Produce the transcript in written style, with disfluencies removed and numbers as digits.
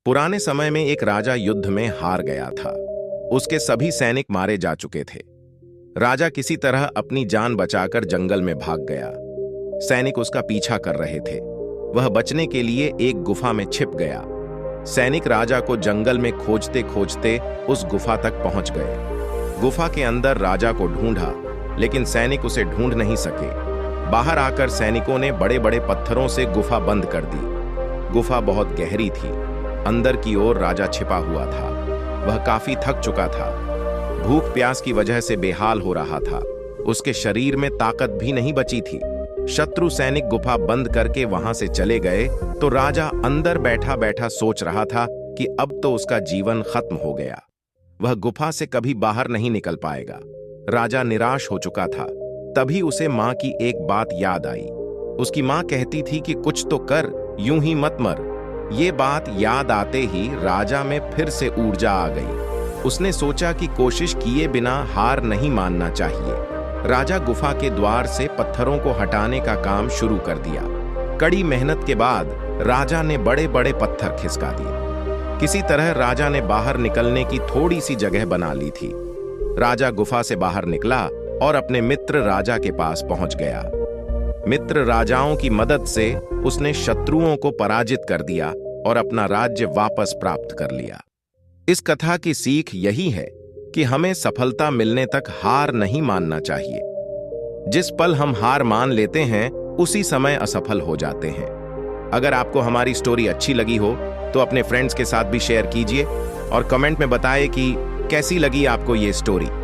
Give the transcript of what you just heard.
पुराने समय में एक राजा युद्ध में हार गया था। उसके सभी सैनिक मारे जा चुके थे। राजा किसी तरह अपनी जान बचाकर जंगल में भाग गया। सैनिक उसका पीछा कर रहे थे। वह बचने के लिए एक गुफा में छिप गया। सैनिक राजा को जंगल में खोजते खोजते उस गुफा तक पहुंच गए। गुफा के अंदर राजा को ढूंढा, लेकिन सैनिक उसे ढूंढ नहीं सके। बाहर आकर सैनिकों ने बड़े बड़े पत्थरों से गुफा बंद कर दी। गुफा बहुत गहरी थी। अंदर की ओर राजा छिपा हुआ था। वह काफी थक चुका था। भूख प्यास की वजह से बेहाल हो रहा था। उसके शरीर में ताकत भी नहीं बची थी। शत्रु सैनिक गुफा बंद करके वहां से चले गए तो राजा अंदर बैठा बैठा सोच रहा था कि अब तो उसका जीवन खत्म हो गया। वह गुफा से कभी बाहर नहीं निकल पाएगा। राजा निराश हो चुका था। तभी उसे मां की एक बात याद आई। उसकी मां कहती थी कि कुछ तो कर, यूं ही मत मर। ये बात याद आते ही राजा में फिर से ऊर्जा आ गई। उसने सोचा कि कोशिश किए बिना हार नहीं मानना चाहिए। राजा गुफा के द्वार से पत्थरों को हटाने का काम शुरू कर दिया। कड़ी मेहनत के बाद राजा ने बड़े बड़े पत्थर खिसका दिए। किसी तरह राजा ने बाहर निकलने की थोड़ी सी जगह बना ली थी। राजा गुफा से बाहर निकला और अपने मित्र राजा के पास पहुंच गया। मित्र राजाओं की मदद से उसने शत्रुओं को पराजित कर दिया और अपना राज्य वापस प्राप्त कर लिया। इस कथा की सीख यही है कि हमें सफलता मिलने तक हार नहीं मानना चाहिए। जिस पल हम हार मान लेते हैं, उसी समय असफल हो जाते हैं। अगर आपको हमारी स्टोरी अच्छी लगी हो तो अपने फ्रेंड्स के साथ भी शेयर कीजिए और कमेंट में बताएं कि कैसी लगी आपको ये स्टोरी।